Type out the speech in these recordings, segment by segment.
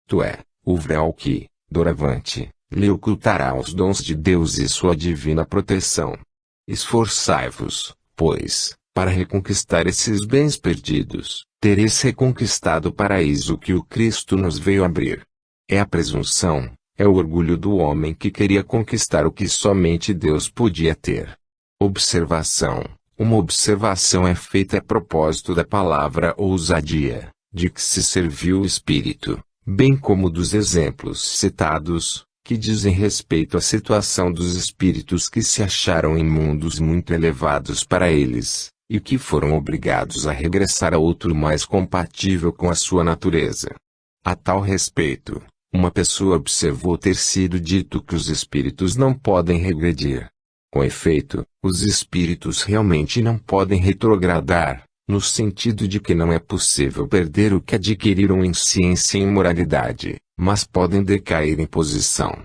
isto é, o véu que, doravante, lhe ocultará os dons de Deus e sua divina proteção. Esforçai-vos, pois, para reconquistar esses bens perdidos. Tereis reconquistado o paraíso que o Cristo nos veio abrir. É a presunção, é o orgulho do homem que queria conquistar o que somente Deus podia ter. Observação. Uma observação é feita a propósito da palavra ousadia, de que se serviu o Espírito, bem como dos exemplos citados, que dizem respeito à situação dos espíritos que se acharam em mundos muito elevados para eles, e que foram obrigados a regressar a outro mais compatível com a sua natureza. A tal respeito, uma pessoa observou ter sido dito que os espíritos não podem regredir. Com efeito, os espíritos realmente não podem retrogradar, no sentido de que não é possível perder o que adquiriram em ciência e moralidade, mas podem decair em posição.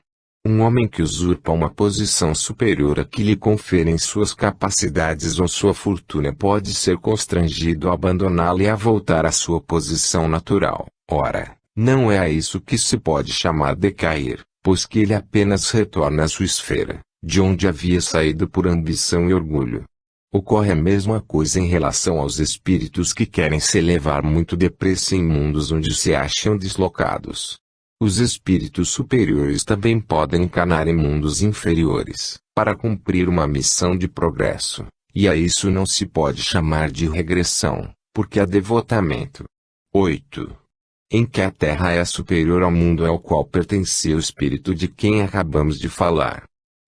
Um homem que usurpa uma posição superior a que lhe conferem suas capacidades ou sua fortuna pode ser constrangido a abandoná-la e a voltar à sua posição natural. Ora, não é a isso que se pode chamar decair, pois que ele apenas retorna à sua esfera, de onde havia saído por ambição e orgulho. Ocorre a mesma coisa em relação aos espíritos que querem se elevar muito depressa em mundos onde se acham deslocados. Os espíritos superiores também podem encarnar em mundos inferiores, para cumprir uma missão de progresso, e a isso não se pode chamar de regressão, porque há devotamento. 8. Em que a Terra é superior ao mundo ao qual pertencia o espírito de quem acabamos de falar.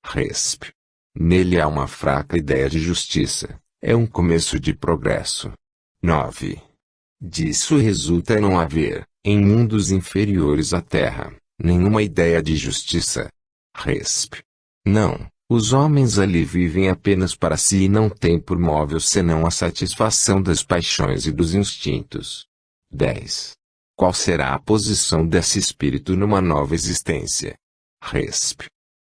Resp. Nele há uma fraca ideia de justiça, é um começo de progresso. 9. Disso resulta não haver, em mundos inferiores à Terra, nenhuma ideia de justiça. Resp. Não, os homens ali vivem apenas para si e não têm por móvel senão a satisfação das paixões e dos instintos. 10. Qual será a posição desse espírito numa nova existência? Resp.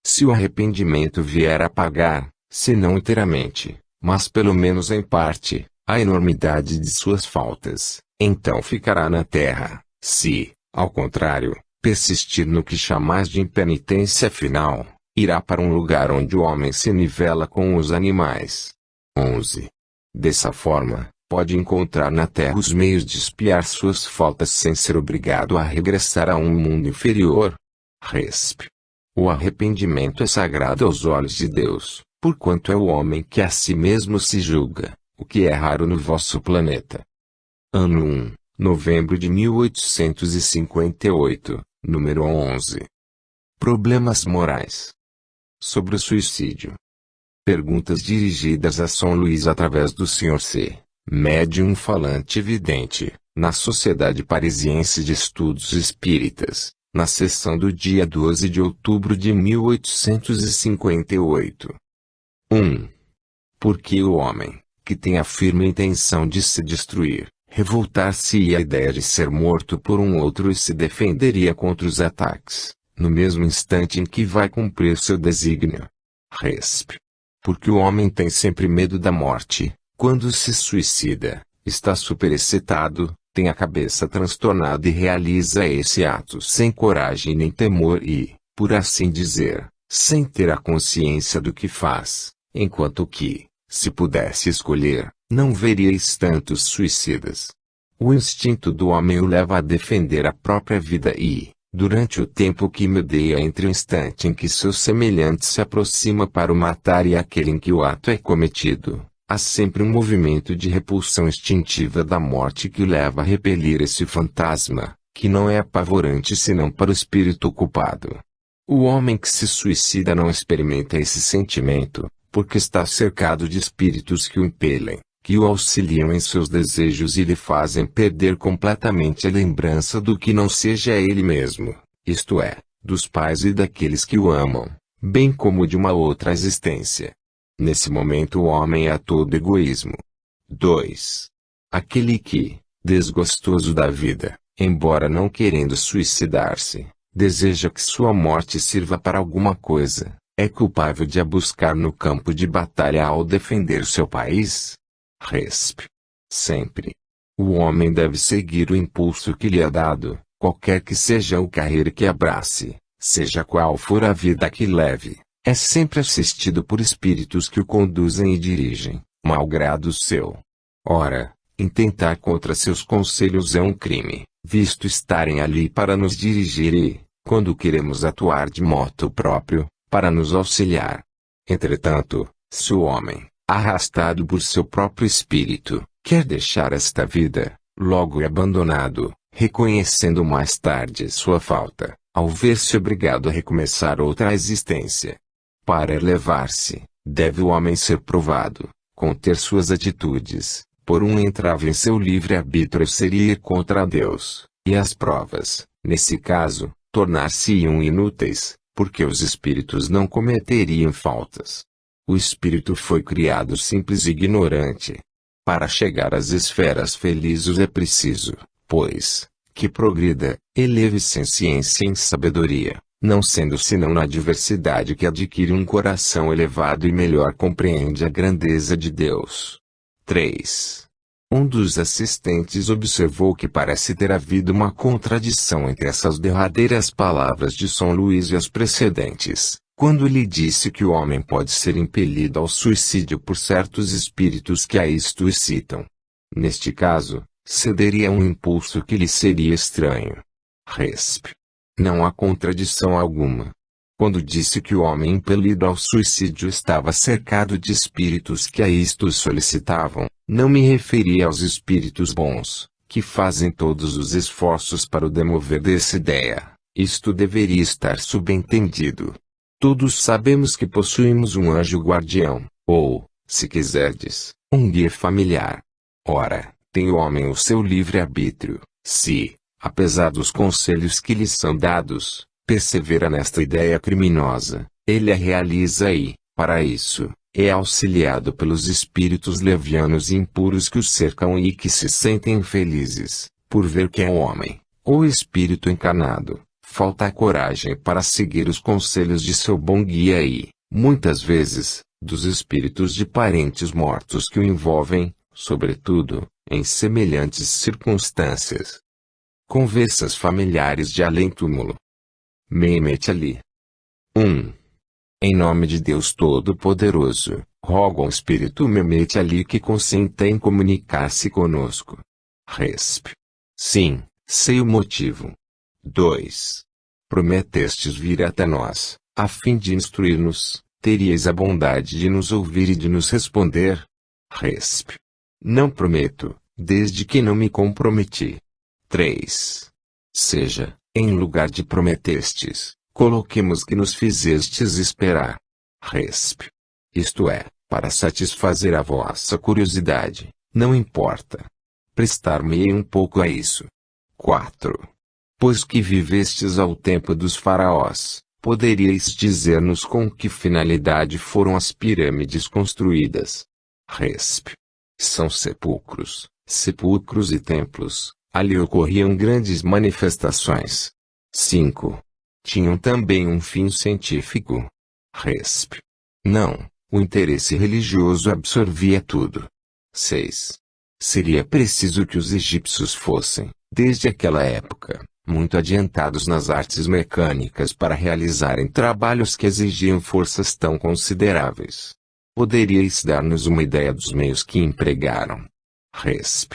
Se o arrependimento vier a pagar, se não inteiramente, mas pelo menos em parte, a enormidade de suas faltas, então ficará na terra. Se, ao contrário, persistir no que chamais de impenitência final, irá para um lugar onde o homem se nivela com os animais. 11. Dessa forma, pode encontrar na terra os meios de expiar suas faltas sem ser obrigado a regressar a um mundo inferior. Resp. O arrependimento é sagrado aos olhos de Deus, porquanto é o homem que a si mesmo se julga, o que é raro no vosso planeta. Ano 1. Novembro de 1858, número 11. Problemas morais. Sobre o suicídio. Perguntas dirigidas a São Luís através do Sr. C. Médium falante vidente, na Sociedade Parisiense de Estudos Espíritas, na sessão do dia 12 de outubro de 1858. 1. Por que o homem, que tem a firme intenção de se destruir, revoltar-se-ia à ideia de ser morto por um outro e se defenderia contra os ataques, no mesmo instante em que vai cumprir seu desígnio? Resp. Porque o homem tem sempre medo da morte, quando se suicida, está superexcitado, tem a cabeça transtornada e realiza esse ato sem coragem nem temor e, por assim dizer, sem ter a consciência do que faz, enquanto que, se pudesse escolher, não veríeis tantos suicidas. O instinto do homem o leva a defender a própria vida e, durante o tempo que medeia entre o instante em que seu semelhante se aproxima para o matar e aquele em que o ato é cometido, há sempre um movimento de repulsão instintiva da morte que o leva a repelir esse fantasma, que não é apavorante senão para o espírito ocupado. O homem que se suicida não experimenta esse sentimento, porque está cercado de espíritos que o impelem, que o auxiliam em seus desejos e lhe fazem perder completamente a lembrança do que não seja ele mesmo, isto é, dos pais e daqueles que o amam, bem como de uma outra existência. Nesse momento o homem é todo egoísmo. 2. Aquele que, desgostoso da vida, embora não querendo suicidar-se, deseja que sua morte sirva para alguma coisa, é culpável de a buscar no campo de batalha ao defender seu país? Resp. Sempre. O homem deve seguir o impulso que lhe é dado, Qualquer que seja o carreira que abrace, seja qual for a vida que leve, é sempre assistido por espíritos que o conduzem e dirigem, malgrado seu. Ora, intentar contra seus conselhos é um crime, visto estarem ali para nos dirigir e, quando queremos atuar de moto próprio, para nos auxiliar. Entretanto, se o homem, arrastado por seu próprio espírito, quer deixar esta vida, logo é abandonado, reconhecendo mais tarde sua falta, ao ver-se obrigado a recomeçar outra existência. Para elevar-se, deve o homem ser provado, conter suas atitudes, por um entrave em seu livre-arbítrio seria ir contra Deus, e as provas, nesse caso, tornar-se-iam inúteis, porque os espíritos não cometeriam faltas. O espírito foi criado simples e ignorante. Para chegar às esferas felizes é preciso, pois, que progrida, eleve-se em ciência e em sabedoria, não sendo senão na diversidade que adquire um coração elevado e melhor compreende a grandeza de Deus. 3. Um dos assistentes observou que parece ter havido uma contradição entre essas derradeiras palavras de São Luís e as precedentes, quando lhe disse que o homem pode ser impelido ao suicídio por certos espíritos que a isto excitam. Neste caso, cederia a um impulso que lhe seria estranho. Resp. Não há contradição alguma. Quando disse que o homem impelido ao suicídio estava cercado de espíritos que a isto solicitavam, não me referia aos espíritos bons, que fazem todos os esforços para o demover dessa ideia. Isto deveria estar subentendido. Todos sabemos que possuímos um anjo guardião, ou, se quiserdes, um guia familiar. Ora, tem o homem o seu livre-arbítrio, se, apesar dos conselhos que lhe são dados, persevera nesta ideia criminosa, ele a realiza e, para isso, é auxiliado pelos espíritos levianos e impuros que o cercam e que se sentem infelizes, por ver que é um homem, ou espírito encarnado, falta a coragem para seguir os conselhos de seu bom guia e, muitas vezes, dos espíritos de parentes mortos que o envolvem, sobretudo, em semelhantes circunstâncias. Conversas familiares de além-túmulo. Mehmet Ali. 1. Em nome de Deus Todo-Poderoso, rogo ao Espírito Mehmet Ali que consenta em comunicar-se conosco. Resp. Sim, sei o motivo. 2. Prometestes vir até nós, a fim de instruir-nos, teríeis a bondade de nos ouvir e de nos responder? Resp. Não prometo, desde que não me comprometi. 3. Seja, em lugar de prometestes, coloquemos que nos fizestes esperar. Resp. Isto é, para satisfazer a vossa curiosidade, não importa. Prestar-me-ei um pouco a isso. 4. Pois que vivestes ao tempo dos faraós, poderíeis dizer-nos com que finalidade foram as pirâmides construídas? Resp. São sepulcros, sepulcros e templos. Ali ocorriam grandes manifestações. 5. Tinham também um fim científico? Resp. Não, o interesse religioso absorvia tudo. 6. Seria preciso que os egípcios fossem, desde aquela época, muito adiantados nas artes mecânicas para realizarem trabalhos que exigiam forças tão consideráveis. Poderíeis dar-nos uma ideia dos meios que empregaram? Resp.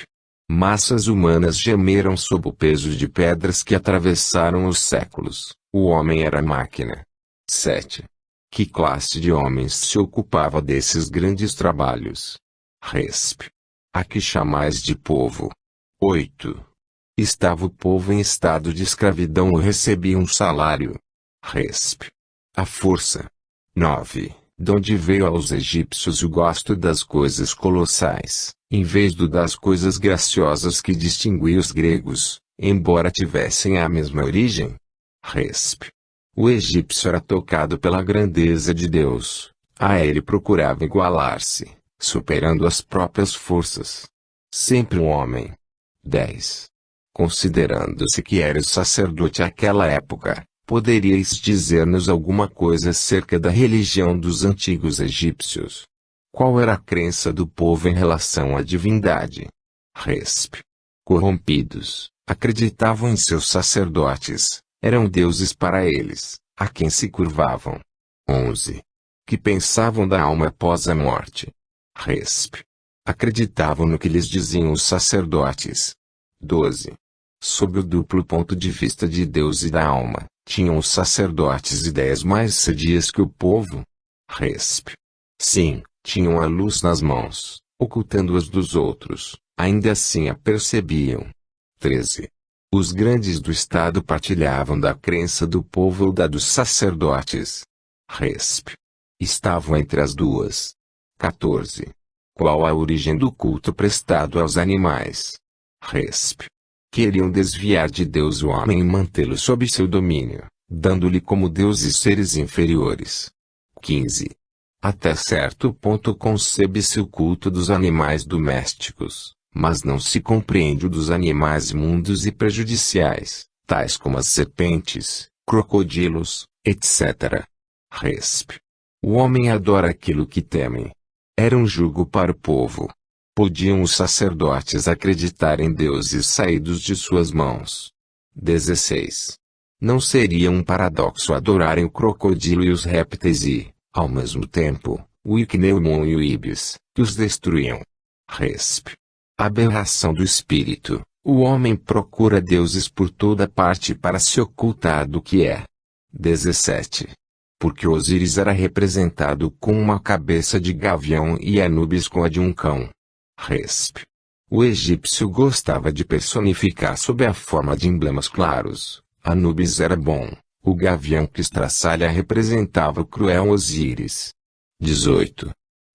Massas humanas gemeram sob o peso de pedras que atravessaram os séculos. O homem era máquina. 7. Que classe de homens se ocupava desses grandes trabalhos? Resp. A que chamais de povo? 8. Estava o povo em estado de escravidão ou recebia um salário? Resp. A força. 9. Donde veio aos egípcios o gosto das coisas colossais, em vez do das coisas graciosas que distinguia os gregos, embora tivessem a mesma origem? Resp. O egípcio era tocado pela grandeza de Deus, a ele procurava igualar-se, superando as próprias forças. Sempre um homem. 10. Considerando-se que eres sacerdote àquela época, poderíeis dizer-nos alguma coisa acerca da religião dos antigos egípcios? Qual era a crença do povo em relação à divindade? Resp. Corrompidos, Acreditavam em seus sacerdotes, eram deuses para eles, a quem se curvavam. 11. Que pensavam da alma após a morte. Resp. Acreditavam no que lhes diziam os sacerdotes. 12. Sob o duplo ponto de vista de Deus e da alma, tinham os sacerdotes ideias mais sadias que o povo? Resp. Sim, tinham a luz nas mãos, ocultando-as dos outros, ainda assim a percebiam. 13. Os grandes do Estado partilhavam da crença do povo ou da dos sacerdotes. Resp. Estavam entre as duas. 14. Qual a origem do culto prestado aos animais? Resp. Queriam desviar de Deus o homem e mantê-lo sob seu domínio, dando-lhe como deuses seres inferiores. 15. Até certo ponto concebe-se o culto dos animais domésticos, mas não se compreende o dos animais imundos e prejudiciais, tais como as serpentes, crocodilos, etc. Resp. O homem adora aquilo que teme. Era um jugo para o povo. Podiam os sacerdotes acreditar em deuses saídos de suas mãos? 16. Não seria um paradoxo adorarem o crocodilo e os répteis e, ao mesmo tempo, o ichneumon e o ibis, que os destruíam? Resp. Aberração do espírito. O homem procura deuses por toda parte para se ocultar do que é. 17. Porque Osíris era representado com uma cabeça de gavião e Anubis com a de um cão. Resp. O egípcio gostava de personificar sob a forma de emblemas claros. Anubis era bom, o gavião que estraçalha representava o cruel Osíris. 18.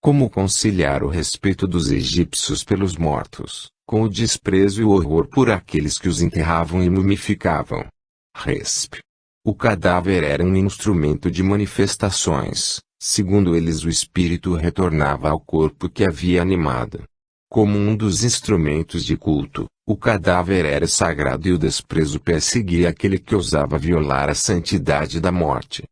Como conciliar o respeito dos egípcios pelos mortos, com o desprezo e o horror por aqueles que os enterravam e mumificavam? Resp. O cadáver era um instrumento de manifestações, segundo eles o espírito retornava ao corpo que havia animado. Como um dos instrumentos de culto, o cadáver era sagrado e o desprezo perseguia aquele que ousava violar a santidade da morte.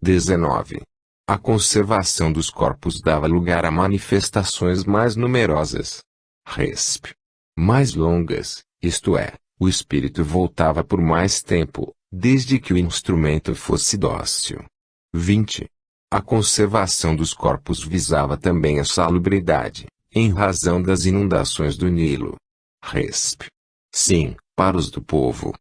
19. A conservação dos corpos dava lugar a manifestações mais numerosas. Resp. Mais longas, isto é, o espírito voltava por mais tempo, desde que o instrumento fosse dócil. 20. A conservação dos corpos visava também a salubridade, em razão das inundações do Nilo. Resp. Sim, para os do povo.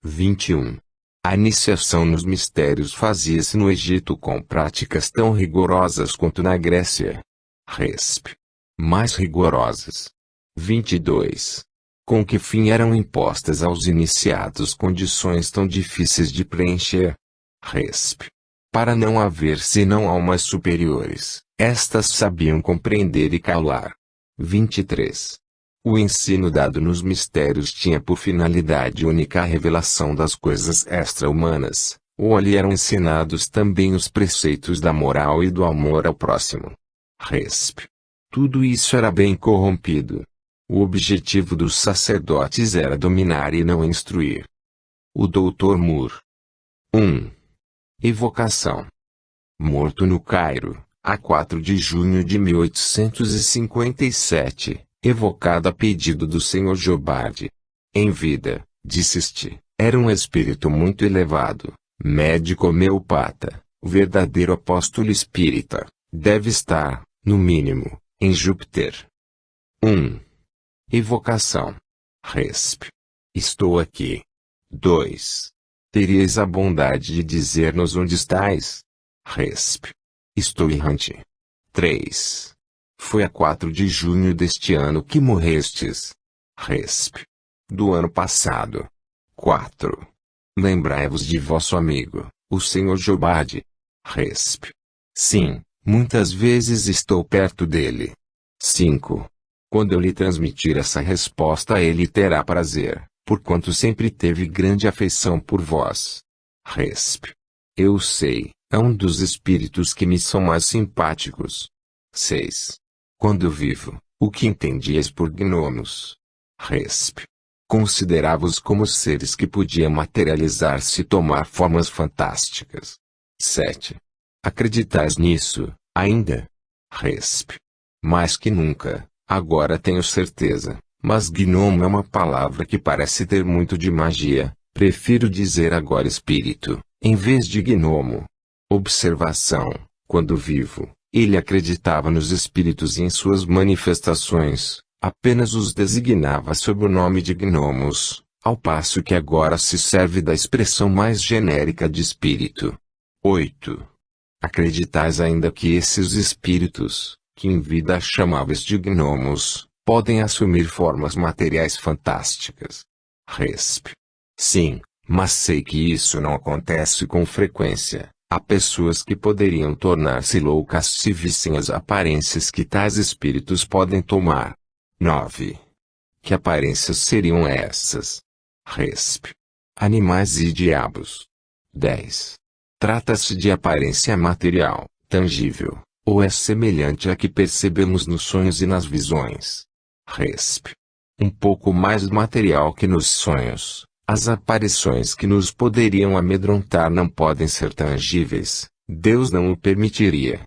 21. A iniciação nos mistérios fazia-se no Egito com práticas tão rigorosas quanto na Grécia. Resp. Mais rigorosas. 22. Com que fim eram impostas aos iniciados condições tão difíceis de preencher? Resp. Para não haver senão almas superiores, estas sabiam compreender e calar. 23. O ensino dado nos mistérios tinha por finalidade única a revelação das coisas extra-humanas, ou ali eram ensinados também os preceitos da moral e do amor ao próximo. Resp. Tudo isso era bem corrompido. O objetivo dos sacerdotes era dominar e não instruir. O Dr. Moore. 1. Evocação. Morto no Cairo, a 4 de junho de 1857, evocado a pedido do Sr. Jobardi. Em vida, disse-se, era um espírito muito elevado, médico homeopata, o verdadeiro apóstolo espírita, deve estar, no mínimo, em Júpiter. 1. Evocação. Resp. Estou aqui. 2. Terias a bondade de dizer-nos onde estais? Resp. Estou errante. 3. Foi a 4 de junho deste ano que morrestes. Resp. Do ano passado. 4. Lembrai-vos de vosso amigo, o Sr. Jobardi. Resp. Sim, muitas vezes estou perto dele. 5. Quando eu lhe transmitir essa resposta ele terá prazer, porquanto sempre teve grande afeição por vós. Resp. Eu sei, é um dos espíritos que me são mais simpáticos. 6. Quando vivo, o que entendias por gnomos? Resp. Considerava-os como seres que podiam materializar-se e tomar formas fantásticas. 7. Acreditais nisso, ainda? Resp. Mais que nunca. Agora tenho certeza, Mas gnomo é uma palavra que parece ter muito de magia, prefiro dizer agora espírito, em vez de gnomo. Observação: quando vivo, ele acreditava nos espíritos e em suas manifestações, apenas os designava sob o nome de gnomos, ao passo que agora se serve da expressão mais genérica de espírito. 8. Acreditais ainda que esses espíritos, que em vida chamáveis de gnomos, podem assumir formas materiais fantásticas? Resp. Sim, mas sei que isso não acontece com frequência. Há pessoas que poderiam tornar-se loucas se vissem as aparências que tais espíritos podem tomar. 9. Que aparências seriam essas? Resp. Animais e diabos. 10. Trata-se de aparência material, tangível, ou é semelhante à que percebemos nos sonhos e nas visões? Resp. Um pouco mais material que nos sonhos. As aparições que nos poderiam amedrontar não podem ser tangíveis, Deus não o permitiria.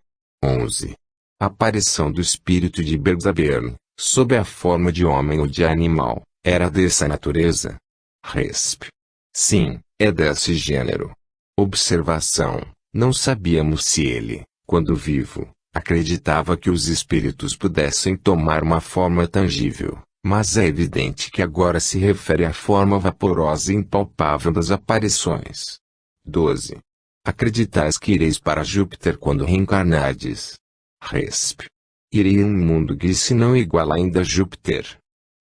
11. A aparição do espírito de Bergzabern, sob a forma de homem ou de animal, era dessa natureza? Resp. Sim, é desse gênero. Observação: não sabíamos se ele, quando vivo, acreditava que os espíritos pudessem tomar uma forma tangível. Mas é evidente que agora se refere à forma vaporosa e impalpável das aparições. 12. Acreditais que ireis para Júpiter quando reencarnardes? Resp. Irei a um mundo que se não iguala ainda a Júpiter.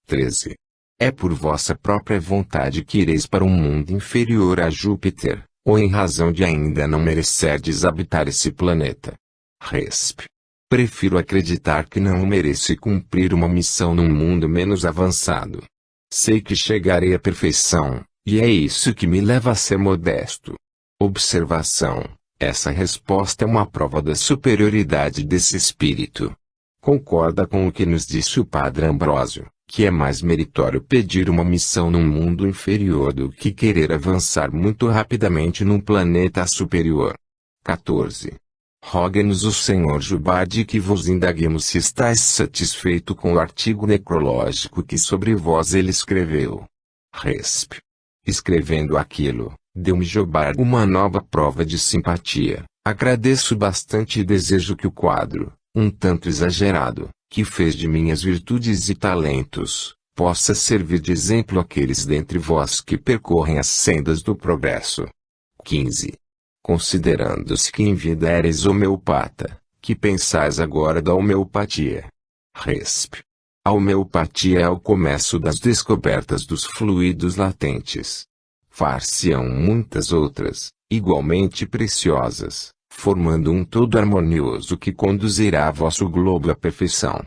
13. É por vossa própria vontade que ireis para um mundo inferior a Júpiter, ou em razão de ainda não merecerdes habitar esse planeta? Resp. Prefiro acreditar que não mereço e cumprir uma missão num mundo menos avançado. Sei que chegarei à perfeição, e é isso que me leva a ser modesto. Observação: essa resposta é uma prova da superioridade desse espírito. Concorda com o que nos disse o Padre Ambrósio, que é mais meritório pedir uma missão num mundo inferior do que querer avançar muito rapidamente num planeta superior. 14. Rogue-nos o Senhor Jubarde que vos indaguemos se estáis satisfeito com o artigo necrológico que sobre vós ele escreveu. Resp. Escrevendo aquilo, deu-me Jubarde uma nova prova de simpatia. Agradeço bastante e desejo que o quadro, um tanto exagerado, que fez de minhas virtudes e talentos, possa servir de exemplo àqueles dentre vós que percorrem as sendas do progresso. 15. Considerando-se que em vida eres homeopata, que pensais agora da homeopatia? Resp. A homeopatia é o começo das descobertas dos fluidos latentes. Far-se-ão muitas outras, igualmente preciosas, formando um todo harmonioso que conduzirá vosso globo à perfeição.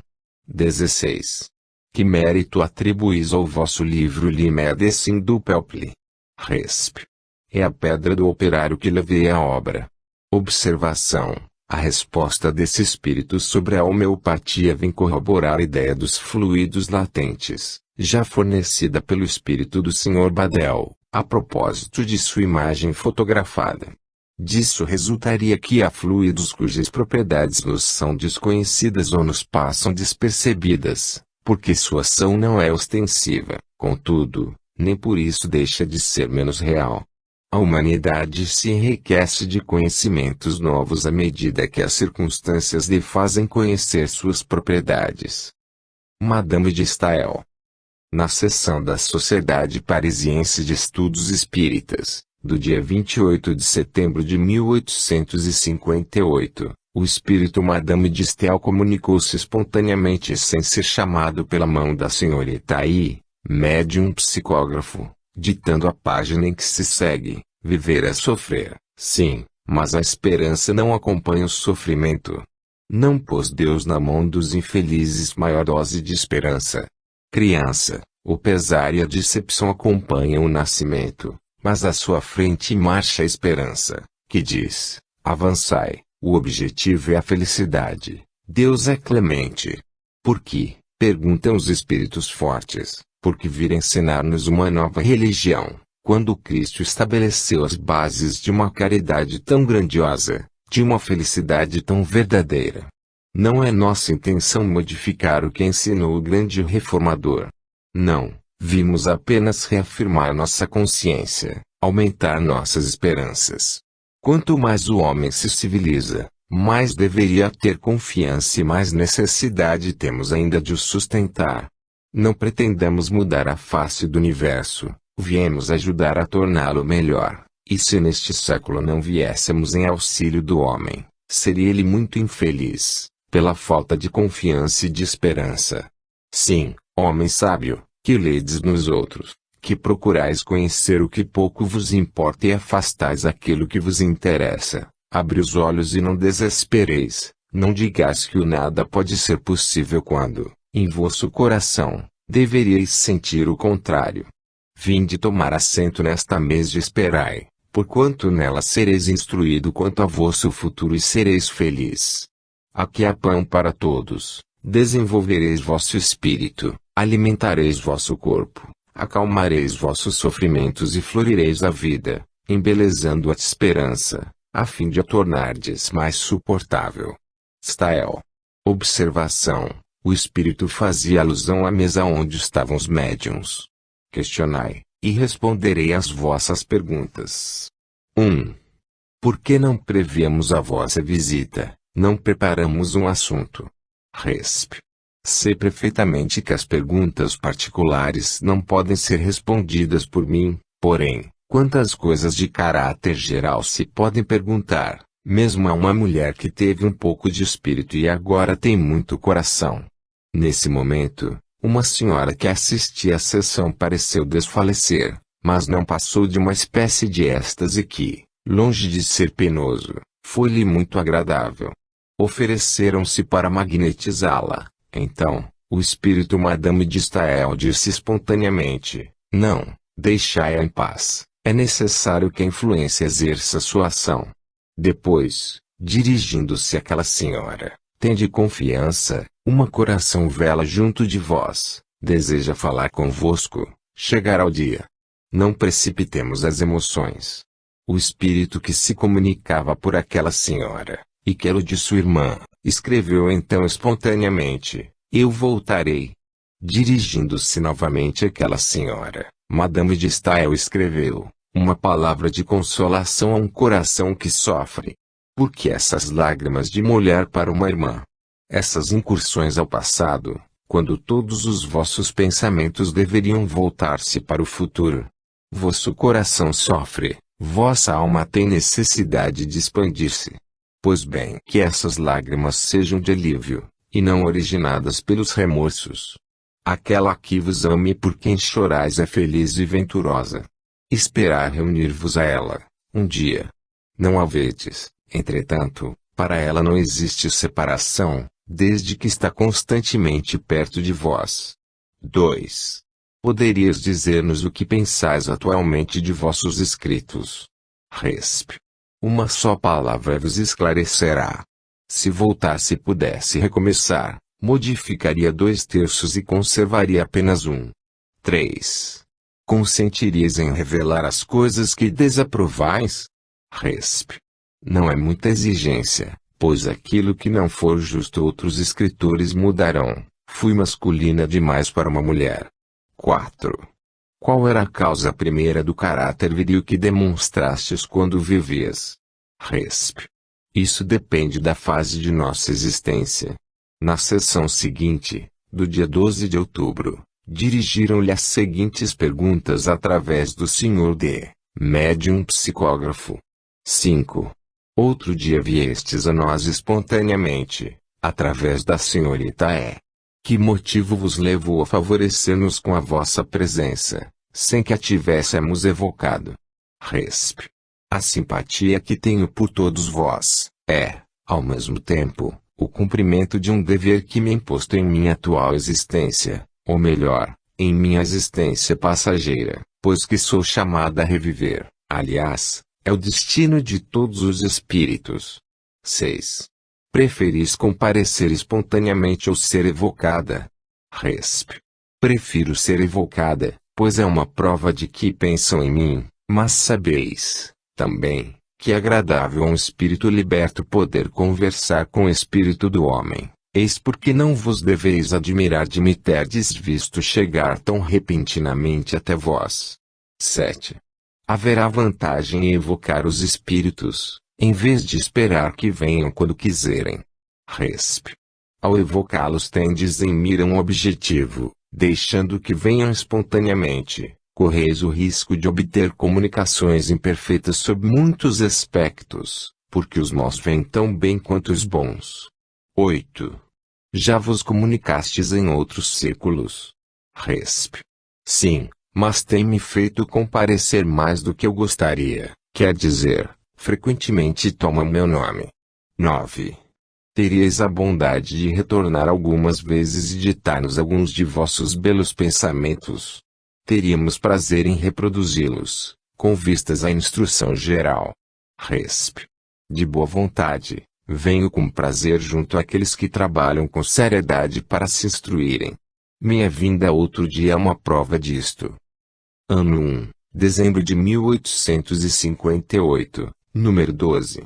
16. Que mérito atribuís ao vosso livro Limedicin do Pelpli? Resp. É a pedra do operário que levei à obra. Observação: a resposta desse espírito sobre a homeopatia vem corroborar a ideia dos fluidos latentes, já fornecida pelo espírito do Sr. Badel, a propósito de sua imagem fotografada. Disso resultaria que há fluidos cujas propriedades nos são desconhecidas ou nos passam despercebidas, porque sua ação não é ostensiva, contudo, nem por isso deixa de ser menos real. A humanidade se enriquece de conhecimentos novos à medida que as circunstâncias lhe fazem conhecer suas propriedades. Madame de Staël. Na sessão da Sociedade Parisiense de Estudos Espíritas, do dia 28 de setembro de 1858, o espírito Madame de Staël comunicou-se espontaneamente sem ser chamado pela mão da senhorita I, médium psicógrafo, ditando a página em que se segue: viver é sofrer, sim, mas a esperança não acompanha o sofrimento. Não pôs Deus na mão dos infelizes maior dose de esperança. Criança, o pesar e a decepção acompanham o nascimento, mas à sua frente marcha a esperança, que diz: avançai, o objetivo é a felicidade. Deus é clemente. Por quê? Perguntam os espíritos fortes. Porque vir ensinar-nos uma nova religião, quando Cristo estabeleceu as bases de uma caridade tão grandiosa, de uma felicidade tão verdadeira. Não é nossa intenção modificar o que ensinou o grande reformador. Não, vimos apenas reafirmar nossa consciência, aumentar nossas esperanças. Quanto mais o homem se civiliza, mais deveria ter confiança e mais necessidade temos ainda de o sustentar. Não pretendamos mudar a face do universo, viemos ajudar a torná-lo melhor, e se neste século não viéssemos em auxílio do homem, seria ele muito infeliz, pela falta de confiança e de esperança. Sim, homem sábio, que ledes nos outros, que procurais conhecer o que pouco vos importa e afastais aquilo que vos interessa, abre os olhos e não desespereis, não digais que o nada pode ser possível quando, em vosso coração, deveríeis sentir o contrário. Vinde tomar assento nesta mesa e esperai, porquanto nela sereis instruído quanto a vosso futuro e sereis feliz. Aqui há pão para todos, desenvolvereis vosso espírito, alimentareis vosso corpo, acalmareis vossos sofrimentos e florireis a vida, embelezando a esperança, a fim de a tornardes mais suportável. Stael. Observação. O espírito fazia alusão à mesa onde estavam os médiuns. Questionai, e responderei às vossas perguntas. 1. Por que não prevíamos a vossa visita, não preparamos um assunto? Resp. Sei perfeitamente que as perguntas particulares não podem ser respondidas por mim, porém, quantas coisas de caráter geral se podem perguntar, mesmo a uma mulher que teve um pouco de espírito e agora tem muito coração. Nesse momento, uma senhora que assistia à sessão pareceu desfalecer, mas não passou de uma espécie de êxtase que, longe de ser penoso, foi-lhe muito agradável. Ofereceram-se para magnetizá-la. Então, o espírito Madame de Stael disse espontaneamente, não, deixai-a em paz, é necessário que a influência exerça sua ação. Depois, dirigindo-se àquela senhora, tende confiança, uma coração vela junto de vós, deseja falar convosco, chegará o dia. Não precipitemos as emoções. O espírito que se comunicava por aquela senhora, e que era o de sua irmã, escreveu então espontaneamente, eu voltarei. Dirigindo-se novamente àquela senhora, Madame de Stael escreveu, uma palavra de consolação a um coração que sofre. Por que essas lágrimas de mulher para uma irmã? Essas incursões ao passado, quando todos os vossos pensamentos deveriam voltar-se para o futuro. Vosso coração sofre, vossa alma tem necessidade de expandir-se. Pois bem que essas lágrimas sejam de alívio, e não originadas pelos remorsos. Aquela que vos ame e por quem chorais é feliz e venturosa. Esperar reunir-vos a ela, um dia. Não a vedes, entretanto, para ela não existe separação, desde que está constantemente perto de vós. 2. Poderias dizer-nos o que pensais atualmente de vossos escritos? Resp. Uma só palavra vos esclarecerá. Se voltasse e pudesse recomeçar, modificaria 2/3 e conservaria apenas 1. 3. Consentirias em revelar as coisas que desaprovais? Resp. Não é muita exigência, pois aquilo que não for justo outros escritores mudarão. Fui masculina demais para uma mulher. 4. Qual era a causa primeira do caráter viril que demonstrastes quando vivias? Resp. Isso depende da fase de nossa existência. Na sessão seguinte, do dia 12 de outubro, dirigiram-lhe as seguintes perguntas através do Sr. D., médium psicógrafo. 5. Outro dia viestes a nós espontaneamente, através da senhorita E. Que motivo vos levou a favorecer-nos com a vossa presença, sem que a tivéssemos evocado? Resp. A simpatia que tenho por todos vós, é, ao mesmo tempo, o cumprimento de um dever que me é imposto em minha atual existência, ou melhor, em minha existência passageira, pois que sou chamada a reviver, aliás, é o destino de todos os espíritos. 6. Preferis comparecer espontaneamente ou ser evocada? Resp. Prefiro ser evocada, pois é uma prova de que pensam em mim, mas sabeis, também, que é agradável a um espírito liberto poder conversar com o espírito do homem, Eis porque não vos deveis admirar de me terdes visto chegar tão repentinamente até vós. 7. Haverá vantagem em evocar os espíritos, em vez de esperar que venham quando quiserem. Resp. Ao evocá-los tendes em mira um objetivo, deixando que venham espontaneamente, correis o risco de obter comunicações imperfeitas sob muitos aspectos, porque os maus vêm tão bem quanto os bons. 8. Já vos comunicastes em outros séculos. Resp. Sim, mas tem-me feito comparecer mais do que eu gostaria, quer dizer, frequentemente toma meu nome. 9. Teríeis a bondade de retornar algumas vezes e ditar-nos alguns de vossos belos pensamentos. Teríamos prazer em reproduzi-los, com vistas à instrução geral. Resp. De boa vontade, venho com prazer junto àqueles que trabalham com seriedade para se instruírem. Minha vinda outro dia é uma prova disto. Ano 1, dezembro de 1858, número 12.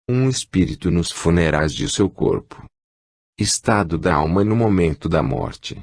Um espírito nos funerais de seu corpo. Estado da alma no momento da morte.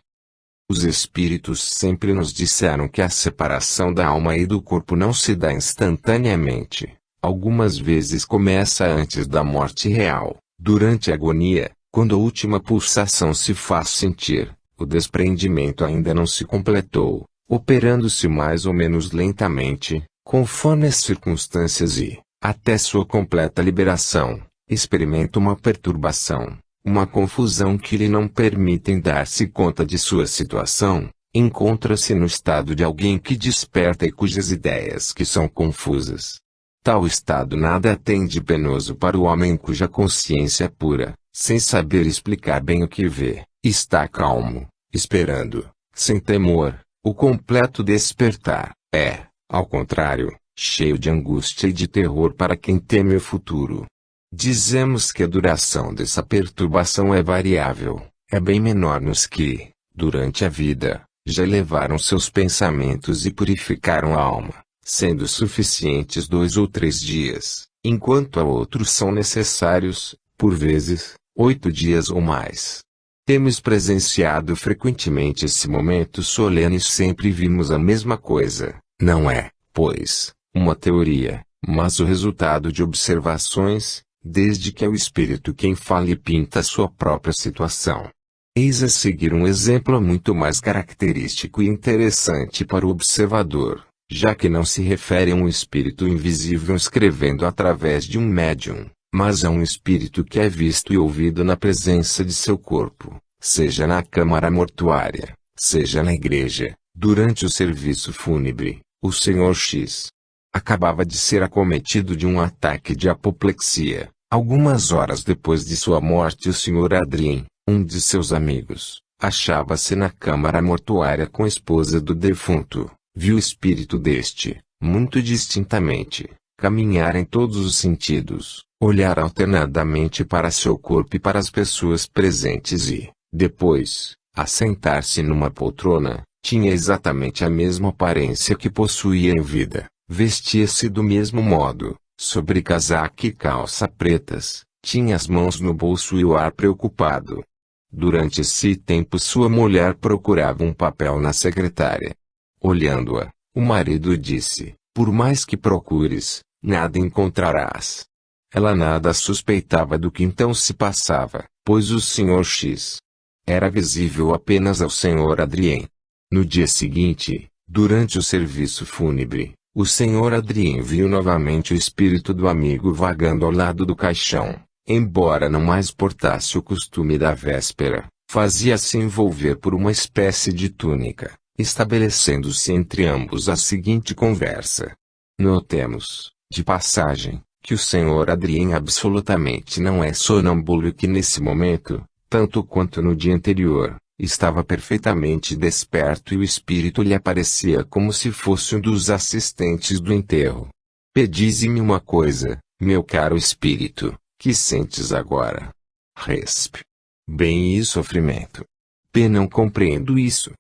Os espíritos sempre nos disseram que a separação da alma e do corpo não se dá instantaneamente. Algumas vezes começa antes da morte real, durante a agonia, quando a última pulsação se faz sentir, o desprendimento ainda não se completou, operando-se mais ou menos lentamente, conforme as circunstâncias e, até sua completa liberação, experimenta uma perturbação, uma confusão que lhe não permitem dar-se conta de sua situação. Encontra-se no estado de alguém que desperta e cujas ideias que são confusas. Tal estado nada tem de penoso para o homem cuja consciência pura, sem saber explicar bem o que vê, está calmo, esperando, sem temor, o completo despertar. É, ao contrário, cheio de angústia e de terror para quem teme o futuro. Dizemos que a duração dessa perturbação é variável, é bem menor nos que, durante a vida, já elevaram seus pensamentos e purificaram a alma, sendo suficientes 2 ou 3 dias, enquanto a outros são necessários, por vezes, 8 dias ou mais. Temos presenciado frequentemente esse momento solene e sempre vimos a mesma coisa. Não é, pois, uma teoria, mas o resultado de observações, desde que é o espírito quem fala e pinta a sua própria situação. Eis a seguir um exemplo muito mais característico e interessante para o observador, já que não se refere a um espírito invisível escrevendo através de um médium, mas a um espírito que é visto e ouvido na presença de seu corpo, seja na câmara mortuária, seja na igreja, durante o serviço fúnebre. O Sr. X acabava de ser acometido de um ataque de apoplexia. Algumas horas depois de sua morte, o Sr. Adrien, um de seus amigos, achava-se na câmara mortuária com a esposa do defunto. Viu o espírito deste, muito distintamente, caminhar em todos os sentidos, olhar alternadamente para seu corpo e para as pessoas presentes e, depois, assentar-se numa poltrona. Tinha exatamente a mesma aparência que possuía em vida, vestia-se do mesmo modo, sobre casaca e calça pretas, tinha as mãos no bolso e o ar preocupado. Durante esse tempo sua mulher procurava um papel na secretária. Olhando-a, o marido disse, por mais que procures, nada encontrarás. Ela nada suspeitava do que então se passava, pois o Sr. X era visível apenas ao Sr. Adrien. No dia seguinte, durante o serviço fúnebre, o Sr. Adrien viu novamente o espírito do amigo vagando ao lado do caixão. Embora não mais portasse o costume da véspera, fazia-se envolver por uma espécie de túnica, estabelecendo-se entre ambos a seguinte conversa. Notemos, de passagem, que o Sr. Adrien absolutamente não é sonâmbulo e que nesse momento, tanto quanto no dia anterior, estava perfeitamente desperto e o espírito lhe aparecia como se fosse um dos assistentes do enterro. Pedis-me uma coisa, meu caro espírito, que sentes agora? Resp. Bem e sofrimento. P. Não compreendo isso.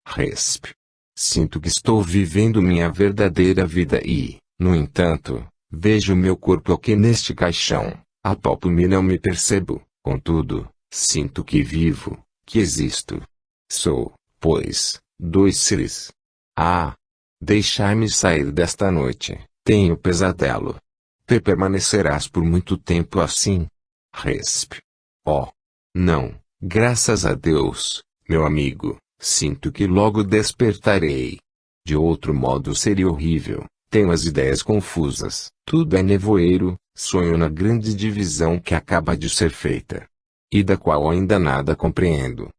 Resp. Sinto que estou vivendo minha verdadeira vida e, no entanto, vejo meu corpo aqui neste caixão, apalpo-me e não me percebo, contudo, Sinto que vivo, que existo. Sou, pois, dois seres. Ah! Deixai-me sair desta noite, tenho pesadelo. Permanecerás por muito tempo assim? Resp. Oh! Não, graças a Deus, meu amigo, sinto que logo despertarei. De outro modo seria horrível, tenho as ideias confusas, tudo é nevoeiro, sonho na grande divisão que acaba de ser feita. E da qual ainda nada compreendo.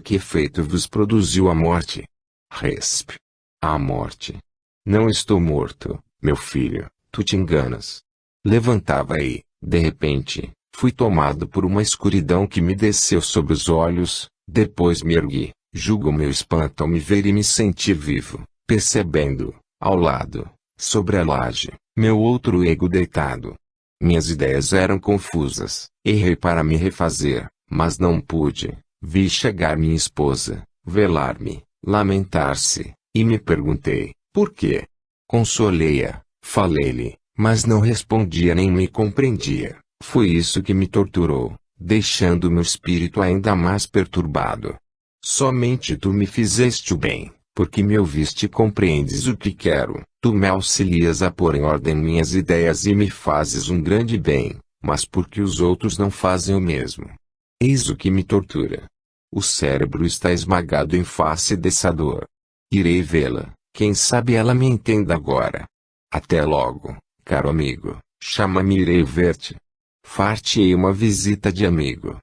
Que efeito vos produziu a morte? Resp. A morte. Não estou morto, meu filho, tu te enganas. Levantava e, de repente, fui tomado por uma escuridão que me desceu sobre os olhos, depois me ergui, julgo o meu espanto ao me ver e me sentir vivo, percebendo, ao lado, sobre a laje, meu outro ego deitado. Minhas ideias eram confusas, errei para me refazer, mas não pude. Vi chegar minha esposa, velar-me, lamentar-se, e me perguntei, por quê? Consolei-a, falei-lhe, mas não respondia nem me compreendia. Foi isso que me torturou, deixando meu espírito ainda mais perturbado. Somente tu me fizeste o bem, porque me ouviste e compreendes o que quero. Tu me auxilias a pôr em ordem minhas ideias e me fazes um grande bem, mas porque os outros não fazem o mesmo. Eis o que me tortura. O cérebro está esmagado em face dessa dor. Irei vê-la, quem sabe ela me entenda agora. Até logo, caro amigo, chama-me e irei ver-te. Far-te-ei uma visita de amigo.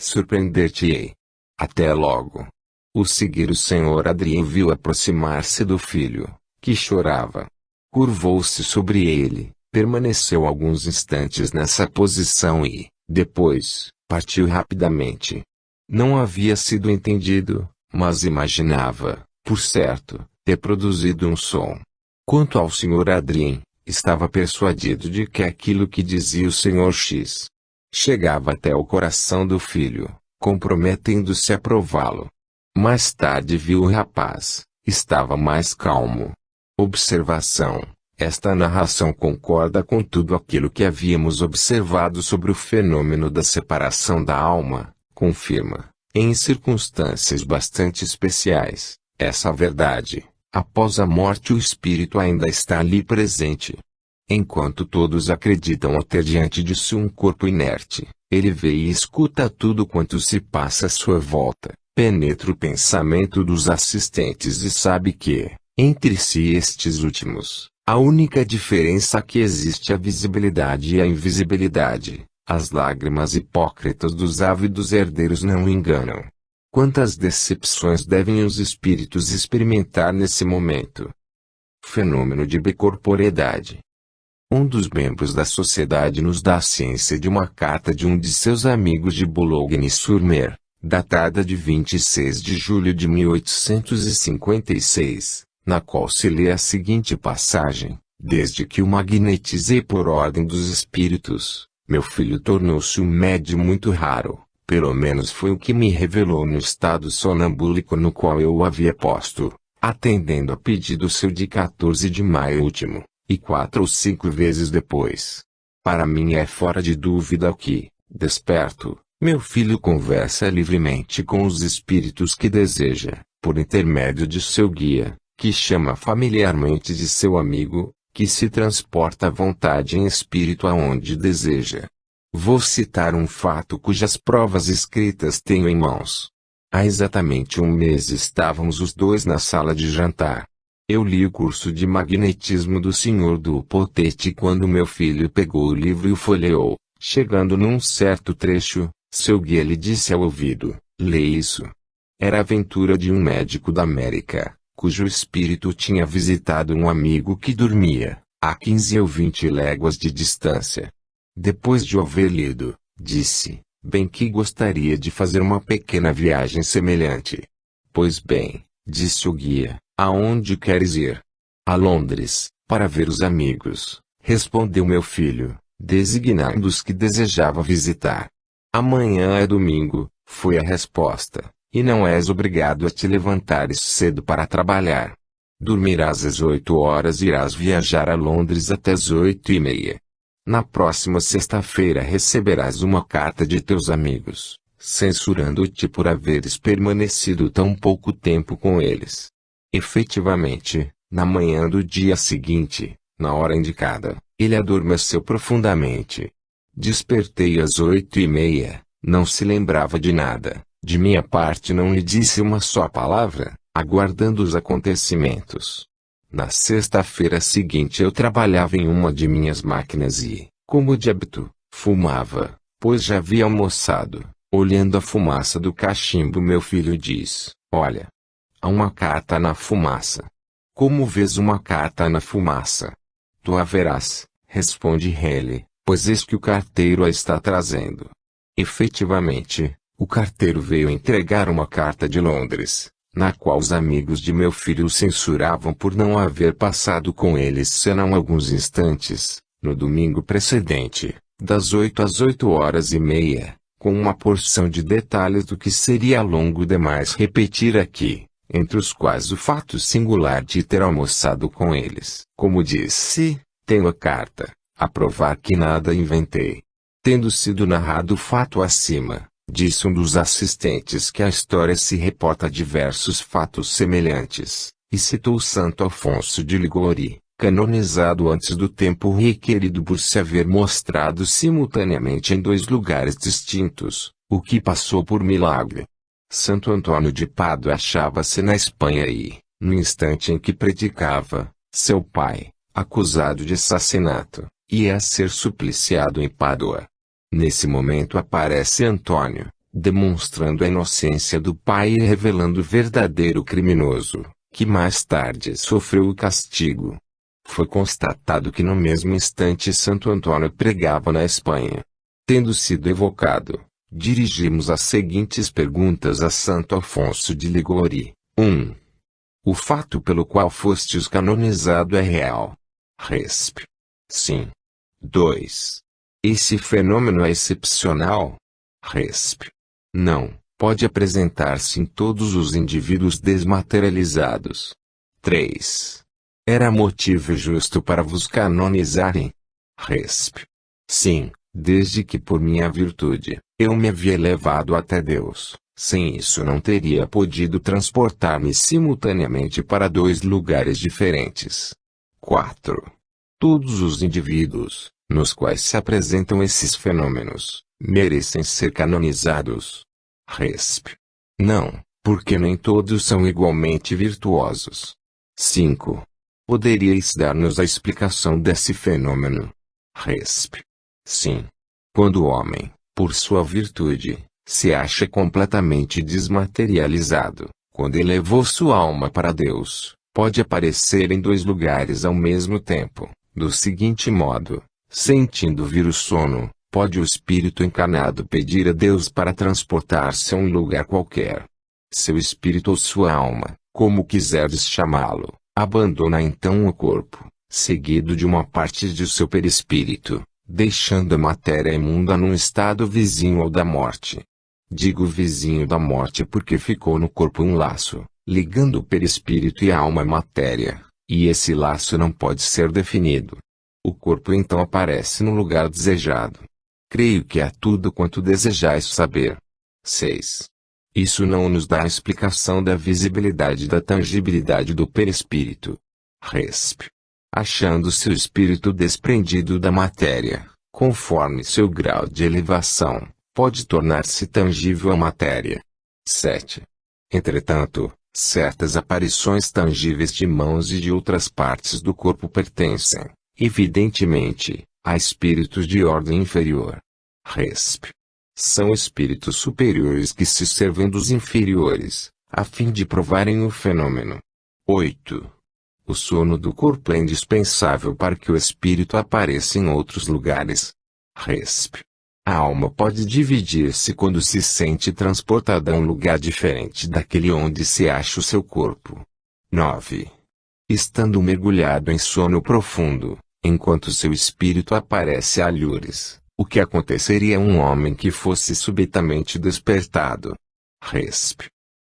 Surpreender-te-ei. Até logo. O seguir o senhor Adrien viu aproximar-se do filho, que chorava. Curvou-se sobre ele, permaneceu alguns instantes nessa posição e, depois, partiu rapidamente. Não havia sido entendido, mas imaginava, por certo, ter produzido um som. Quanto ao Sr. Adrien, estava persuadido de que aquilo que dizia o Sr. X chegava até o coração do filho, comprometendo-se a prová-lo. Mais tarde viu o rapaz, estava mais calmo. Observação: esta narração concorda com tudo aquilo que havíamos observado sobre o fenômeno da separação da alma, confirma, em circunstâncias bastante especiais, essa verdade. Após a morte o espírito ainda está ali presente. Enquanto todos acreditam ter diante de si um corpo inerte, ele vê e escuta tudo quanto se passa à sua volta, penetra o pensamento dos assistentes e sabe que, entre si e estes últimos, a única diferença que existe é a visibilidade e a invisibilidade. As lágrimas hipócritas dos ávidos herdeiros não o enganam. Quantas decepções devem os espíritos experimentar nesse momento? Fenômeno de bicorporeidade. Um dos membros da sociedade nos dá a ciência de uma carta de um de seus amigos de Boulogne-sur-Mer, datada de 26 de julho de 1856, na qual se lê a seguinte passagem: desde que o magnetizei por ordem dos espíritos, meu filho tornou-se um médium muito raro. Pelo menos foi o que me revelou no estado sonambúlico no qual eu o havia posto, atendendo a pedido seu de 14 de maio último, e 4 ou 5 vezes depois. Para mim é fora de dúvida que, desperto, meu filho conversa livremente com os espíritos que deseja, por intermédio de seu guia, que chama familiarmente de seu amigo, que se transporta à vontade em espírito aonde deseja. Vou citar um fato cujas provas escritas tenho em mãos. Há exatamente um mês estávamos os dois na sala de jantar. Eu li o curso de magnetismo do Sr. Dupotete quando meu filho pegou o livro e o folheou. Chegando num certo trecho, seu guia lhe disse ao ouvido: lê isso. Era a aventura de um médico da América, cujo espírito tinha visitado um amigo que dormia, a 15 ou 20 léguas de distância. Depois de o haver lido, disse, bem que gostaria de fazer uma pequena viagem semelhante. Pois bem, disse o guia, aonde queres ir? A Londres, para ver os amigos, respondeu meu filho, designando os que desejava visitar. Amanhã é domingo, foi a resposta, e não és obrigado a te levantares cedo para trabalhar. Dormirás às 8 horas e irás viajar a Londres até às 8:30. Na próxima sexta-feira receberás uma carta de teus amigos, censurando-te por haveres permanecido tão pouco tempo com eles. Efetivamente, na manhã do dia seguinte, na hora indicada, ele adormeceu profundamente. Despertei às 8:30, não se lembrava de nada, de minha parte não lhe disse uma só palavra, aguardando os acontecimentos. Na sexta-feira seguinte eu trabalhava em uma de minhas máquinas e, como de hábito, fumava, pois já havia almoçado. Olhando a fumaça do cachimbo, meu filho diz: olha, há uma carta na fumaça. Como vês uma carta na fumaça? Tu a verás, responde ele, pois eis que o carteiro a está trazendo. Efetivamente, o carteiro veio entregar uma carta de Londres, na qual os amigos de meu filho o censuravam por não haver passado com eles senão alguns instantes, no domingo precedente, das 8 às 8:30, com uma porção de detalhes do que seria longo demais repetir aqui, entre os quais o fato singular de ter almoçado com eles. Como disse, tenho a carta, a provar que nada inventei. Tendo sido narrado o fato acima, disse um dos assistentes que a história se reporta a diversos fatos semelhantes, e citou o Santo Afonso de Liguori, canonizado antes do tempo requerido por se haver mostrado simultaneamente em 2 lugares distintos, o que passou por milagre. Santo Antônio de Pádua achava-se na Espanha e, no instante em que predicava, seu pai, acusado de assassinato, ia a ser supliciado em Pádua. Nesse momento aparece Antônio, demonstrando a inocência do pai e revelando o verdadeiro criminoso, que mais tarde sofreu o castigo. Foi constatado que no mesmo instante Santo Antônio pregava na Espanha. Tendo sido evocado, dirigimos as seguintes perguntas a Santo Afonso de Liguori. 1. O fato pelo qual fostes canonizado é real? Resp. Sim. 2. Esse fenômeno é excepcional? Resp. Não, pode apresentar-se em todos os indivíduos desmaterializados. 3. Era motivo justo para vos canonizarem? Resp. Sim, desde que por minha virtude, eu me havia elevado até Deus. Sem isso não teria podido transportar-me simultaneamente para 2 lugares diferentes. 4. Todos os indivíduos, nos quais se apresentam esses fenômenos, merecem ser canonizados? Resp. Não, porque nem todos são igualmente virtuosos. 5. Poderíeis dar-nos a explicação desse fenômeno? Resp. Sim. Quando o homem, por sua virtude, se acha completamente desmaterializado, quando elevou sua alma para Deus, pode aparecer em 2 lugares ao mesmo tempo, do seguinte modo: sentindo vir o sono, pode o espírito encarnado pedir a Deus para transportar-se a um lugar qualquer. Seu espírito ou sua alma, como quiseres chamá-lo, abandona então o corpo, seguido de uma parte de seu perispírito, deixando a matéria imunda num estado vizinho ao da morte. Digo vizinho da morte porque ficou no corpo um laço, ligando o perispírito e a alma à matéria, e esse laço não pode ser definido. O corpo então aparece no lugar desejado. Creio que é tudo quanto desejais saber. 6. Isso não nos dá a explicação da visibilidade e da tangibilidade do perispírito. Resp. Achando-se o espírito desprendido da matéria, conforme seu grau de elevação, pode tornar-se tangível a matéria. 7. Entretanto, certas aparições tangíveis de mãos e de outras partes do corpo pertencem, evidentemente, a espíritos de ordem inferior. Resp. São espíritos superiores que se servem dos inferiores, a fim de provarem o fenômeno. 8. O sono do corpo é indispensável para que o espírito apareça em outros lugares. Resp. A alma pode dividir-se quando se sente transportada a um lugar diferente daquele onde se acha o seu corpo. 9. Estando mergulhado em sono profundo, enquanto seu espírito aparece a alhures, o que aconteceria a um homem que fosse subitamente despertado? Resp.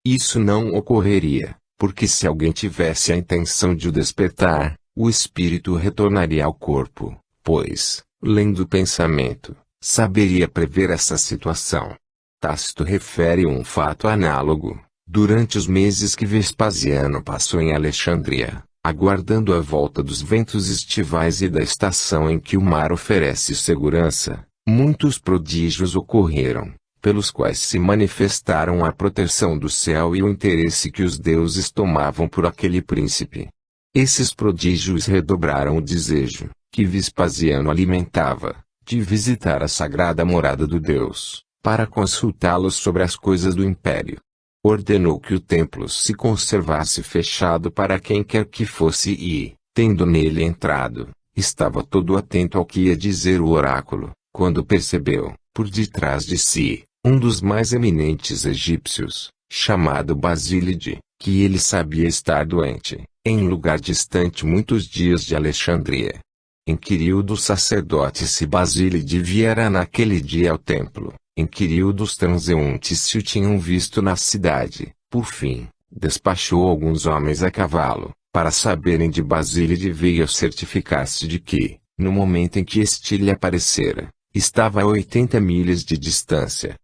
Isso não ocorreria, porque se alguém tivesse a intenção de o despertar, o espírito retornaria ao corpo, pois, lendo o pensamento, saberia prever essa situação. Tácito refere um fato análogo. Durante os meses que Vespasiano passou em Alexandria, aguardando a volta dos ventos estivais e da estação em que o mar oferece segurança, muitos prodígios ocorreram, pelos quais se manifestaram a proteção do céu e o interesse que os deuses tomavam por aquele príncipe. Esses prodígios redobraram o desejo, que Vespasiano alimentava, de visitar a sagrada morada do Deus, para consultá-los sobre as coisas do império. Ordenou que o templo se conservasse fechado para quem quer que fosse e, tendo nele entrado, estava todo atento ao que ia dizer o oráculo, quando percebeu, por detrás de si, um dos mais eminentes egípcios, chamado Basílide, que ele sabia estar doente, em lugar distante muitos dias de Alexandria. Inquiriu do sacerdote se Basílide viera naquele dia ao templo. Inquiriu dos transeuntes se o tinham visto na cidade. Por fim, despachou alguns homens a cavalo, para saberem de Basílide, veio certificar-se de que, no momento em que este lhe aparecera, estava a 80 milhas de distância.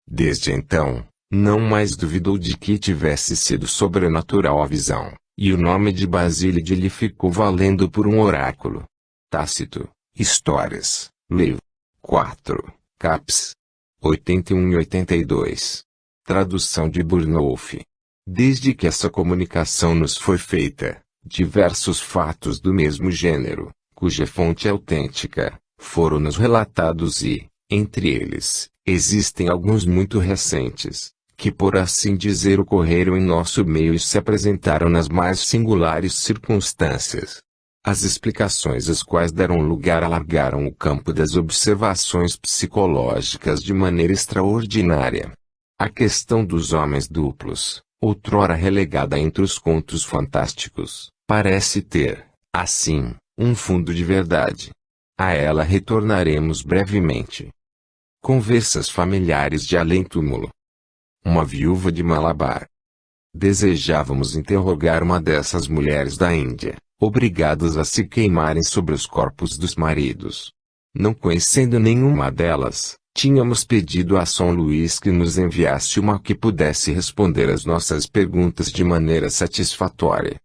Desde então, não mais duvidou de que tivesse sido sobrenatural a visão, e o nome de Basílide lhe ficou valendo por um oráculo. Tácito, Histórias, livro 4, caps. 81 e 82. Tradução de Burnouf. Desde que essa comunicação nos foi feita, diversos fatos do mesmo gênero, cuja fonte é autêntica, foram-nos relatados e, entre eles, existem alguns muito recentes, que por assim dizer ocorreram em nosso meio e se apresentaram nas mais singulares circunstâncias. As explicações às quais deram lugar alargaram o campo das observações psicológicas de maneira extraordinária. A questão dos homens duplos, outrora relegada entre os contos fantásticos, parece ter, assim, um fundo de verdade. A ela retornaremos brevemente. Conversas familiares de além-túmulo. Uma viúva de Malabar. Desejávamos interrogar uma dessas mulheres da Índia, obrigadas a se queimarem sobre os corpos dos maridos. Não conhecendo nenhuma delas, tínhamos pedido a São Luís que nos enviasse uma que pudesse responder às nossas perguntas de maneira satisfatória.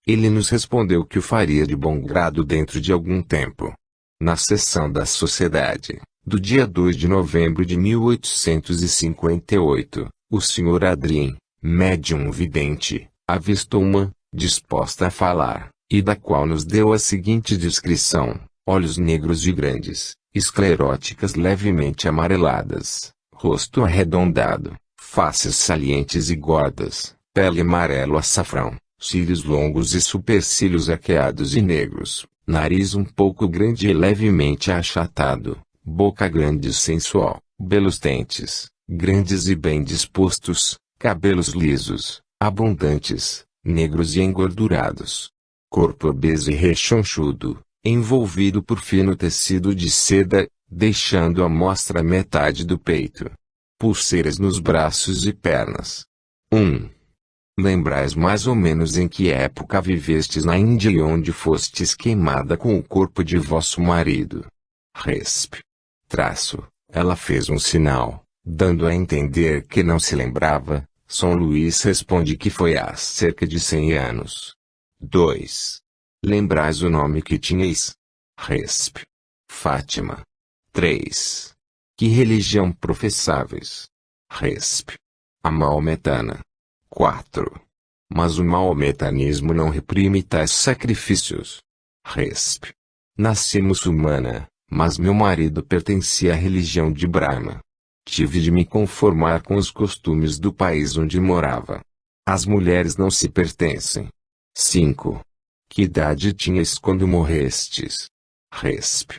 Ele nos respondeu que o faria de bom grado dentro de algum tempo. Na sessão da Sociedade, do dia 2 de novembro de 1858, o Sr. Adrien, médium vidente, avistou uma, disposta a falar, e da qual nos deu a seguinte descrição: olhos negros e grandes, escleróticas levemente amareladas, rosto arredondado, faces salientes e gordas, pele amarelo açafrão, cílios longos e supercílios arqueados e negros, nariz um pouco grande e levemente achatado, boca grande e sensual, belos dentes, grandes e bem dispostos, cabelos lisos, abundantes, negros e engordurados. Corpo obeso e rechonchudo, envolvido por fino tecido de seda, deixando à mostra metade do peito. Pulseiras nos braços e pernas. 1. Lembrais mais ou menos em que época vivestes na Índia e onde fostes queimada com o corpo de vosso marido? Resp. Ela fez um sinal, dando a entender que não se lembrava. São Luís responde que foi há cerca de 100 anos. 2. Lembrais o nome que tinhais? Resp. Fátima. 3. Que religião professáveis? Resp. A maometana. 4. Mas o maometanismo não reprime tais sacrifícios. Resp. Nasci muçulmana, mas meu marido pertencia à religião de Brahma. Tive de me conformar com os costumes do país onde morava. As mulheres não se pertencem. 5. Que idade tinhas quando morrestes? Resp.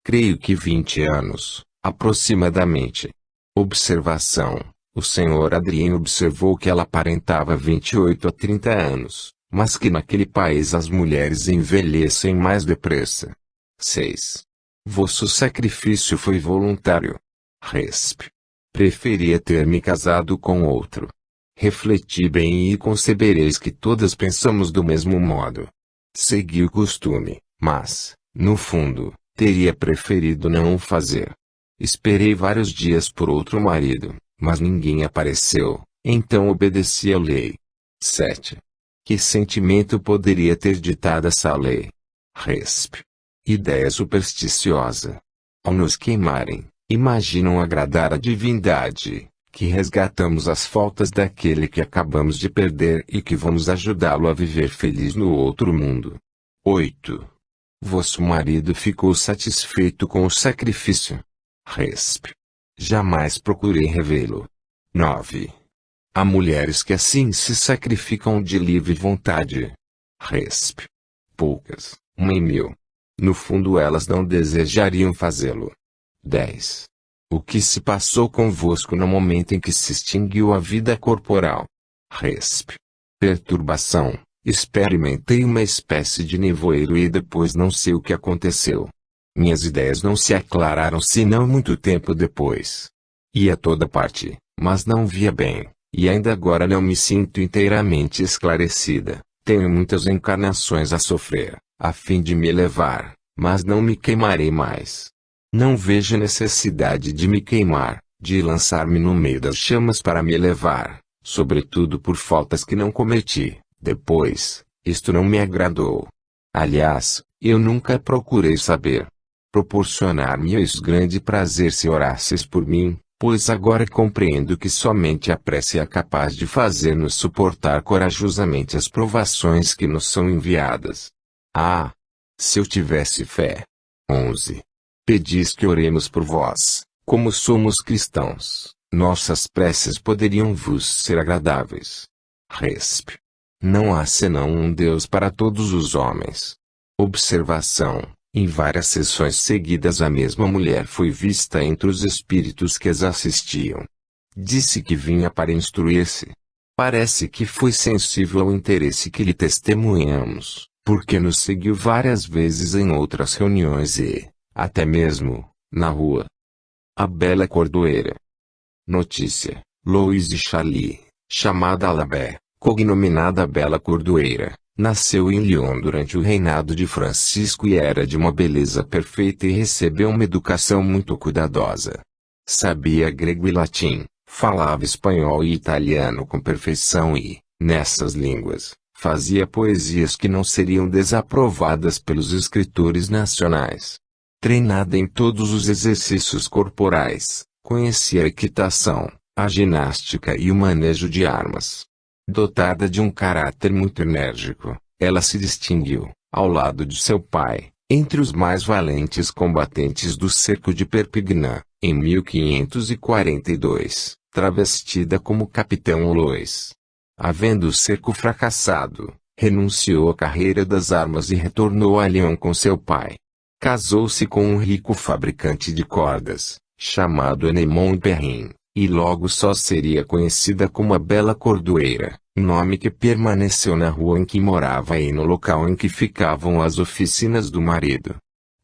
Creio que 20 anos, aproximadamente. Observação. O Sr. Adrien observou que ela aparentava 28 a 30 anos, mas que naquele país as mulheres envelhecem mais depressa. 6. Vosso sacrifício foi voluntário. Resp. Preferia ter me casado com outro. Refleti bem e concebereis que todas pensamos do mesmo modo. Segui o costume, mas, no fundo, teria preferido não o fazer. Esperei vários dias por outro marido, mas ninguém apareceu, então obedeci à lei. 7. Que sentimento poderia ter ditado essa lei? Resp. Ideia supersticiosa. Ao nos queimarem, imaginam agradar a divindade, que resgatamos as faltas daquele que acabamos de perder e que vamos ajudá-lo a viver feliz no outro mundo. 8. Vosso marido ficou satisfeito com o sacrifício. Resp. Jamais procurei revê-lo. 9. Há mulheres que assim se sacrificam de livre vontade. Resp. Poucas, 1 em 1000. No fundo elas não desejariam fazê-lo. 10. O que se passou convosco no momento em que se extinguiu a vida corporal? Resp. Perturbação. Experimentei uma espécie de nevoeiro e depois não sei o que aconteceu. Minhas ideias não se aclararam senão muito tempo depois. Ia a toda parte, mas não via bem, e ainda agora não me sinto inteiramente esclarecida. Tenho muitas encarnações a sofrer, a fim de me elevar, mas não me queimarei mais. Não vejo necessidade de me queimar, de lançar-me no meio das chamas para me elevar, sobretudo por faltas que não cometi. Depois, isto não me agradou. Aliás, eu nunca procurei saber. Proporcionar-me-eis grande prazer se orasseis por mim, pois agora compreendo que somente a prece é capaz de fazer-nos suportar corajosamente as provações que nos são enviadas. Ah! Se eu tivesse fé. 11. Pedis que oremos por vós, como somos cristãos, nossas preces poderiam vos ser agradáveis. Resp. Não há senão um Deus para todos os homens. Observação. Em várias sessões seguidas a mesma mulher foi vista entre os espíritos que as assistiam. Disse que vinha para instruir-se. Parece que foi sensível ao interesse que lhe testemunhamos, porque nos seguiu várias vezes em outras reuniões e, até mesmo, na rua. A Bela Cordoeira. Notícia. Louise Charlie, chamada Alabé, cognominada Bela Cordoeira, nasceu em Lyon durante o reinado de Francisco e era de uma beleza perfeita e recebeu uma educação muito cuidadosa. Sabia grego e latim, falava espanhol e italiano com perfeição e, nessas línguas, fazia poesias que não seriam desaprovadas pelos escritores nacionais. Treinada em todos os exercícios corporais, conhecia a equitação, a ginástica e o manejo de armas. Dotada de um caráter muito enérgico, ela se distinguiu, ao lado de seu pai, entre os mais valentes combatentes do cerco de Perpignan, em 1542, travestida como Capitão Lois. Havendo o cerco fracassado, renunciou à carreira das armas e retornou a Lyon com seu pai. Casou-se com um rico fabricante de cordas, chamado Enemond Perrin, e logo só seria conhecida como a Bela Cordoeira, nome que permaneceu na rua em que morava e no local em que ficavam as oficinas do marido.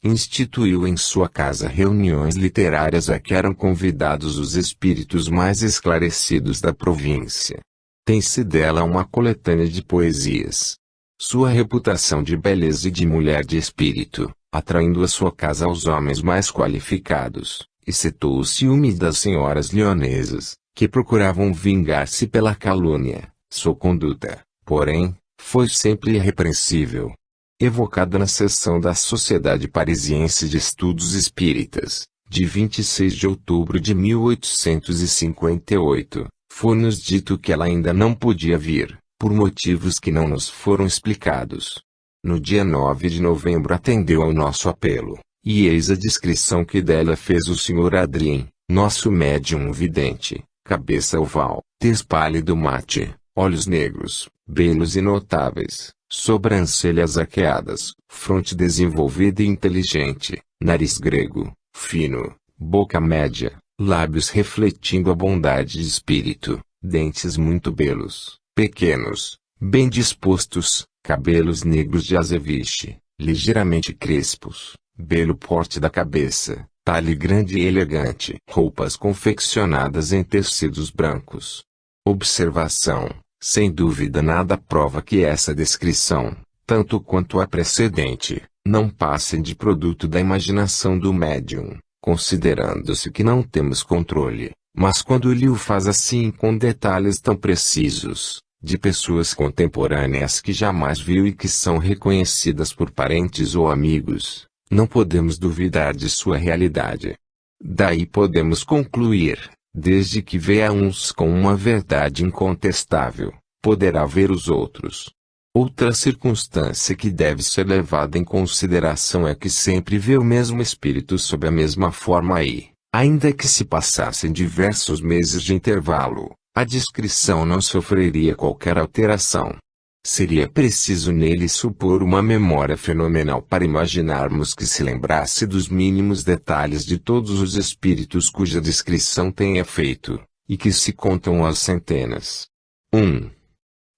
Instituiu em sua casa reuniões literárias a que eram convidados os espíritos mais esclarecidos da província. Tem-se dela uma coletânea de poesias. Sua reputação de beleza e de mulher de espírito, atraindo à sua casa os homens mais qualificados, excetou o ciúme das senhoras lionesas, que procuravam vingar-se pela calúnia. Sua conduta, porém, foi sempre irrepreensível. Evocada na sessão da Sociedade Parisiense de Estudos Espíritas, de 26 de outubro de 1858, foi-nos dito que ela ainda não podia vir, por motivos que não nos foram explicados. No dia 9 de novembro atendeu ao nosso apelo, e eis a descrição que dela fez o Sr. Adrien, nosso médium vidente: cabeça oval, tez pálido mate, olhos negros, belos e notáveis, sobrancelhas arqueadas, fronte desenvolvida e inteligente, nariz grego, fino, boca média, lábios refletindo a bondade de espírito, dentes muito belos, pequenos, bem dispostos, cabelos negros de azeviche, ligeiramente crespos, belo porte da cabeça, talhe grande e elegante, roupas confeccionadas em tecidos brancos. Observação: sem dúvida nada prova que essa descrição, tanto quanto a precedente, não passem de produto da imaginação do médium, considerando-se que não temos controle, Mas quando ele o faz assim com detalhes tão precisos, de pessoas contemporâneas que jamais viu e que são reconhecidas por parentes ou amigos, não podemos duvidar de sua realidade. Daí podemos concluir, desde que veja uns com uma verdade incontestável, poderá ver os outros. Outra circunstância que deve ser levada em consideração é que sempre vê o mesmo espírito sob a mesma forma e, ainda que se passassem diversos meses de intervalo, a descrição não sofreria qualquer alteração. Seria preciso nele supor uma memória fenomenal para imaginarmos que se lembrasse dos mínimos detalhes de todos os espíritos cuja descrição tenha feito, e que se contam às centenas. 1.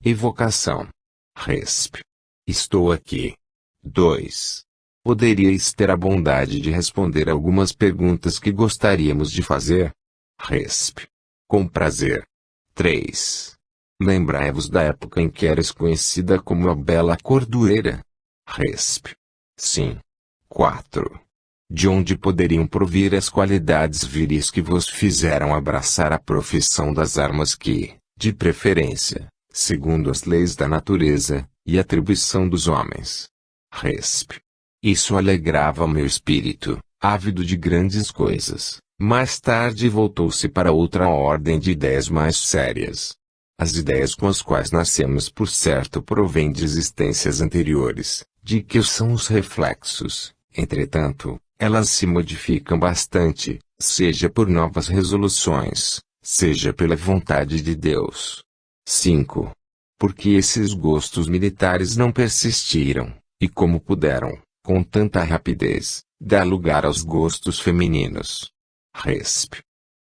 Evocação. Resp. Estou aqui. 2. Poderíeis ter a bondade de responder algumas perguntas que gostaríamos de fazer? Resp. Com prazer. 3. Lembrai-vos da época em que eras conhecida como a Bela Cordoeira. Resp. Sim. 4. De onde poderiam provir as qualidades viris que vos fizeram abraçar a profissão das armas que, de preferência, segundo as leis da natureza, e atribuição dos homens. Resp. Isso alegrava meu espírito, ávido de grandes coisas. Mais tarde voltou-se para outra ordem de ideias mais sérias. As ideias com as quais nascemos por certo provêm de existências anteriores, de que são os reflexos. Entretanto, elas se modificam bastante, seja por novas resoluções, seja pela vontade de Deus. 5. Porque esses gostos militares não persistiram, e como puderam, com tanta rapidez, dar lugar aos gostos femininos. Resp.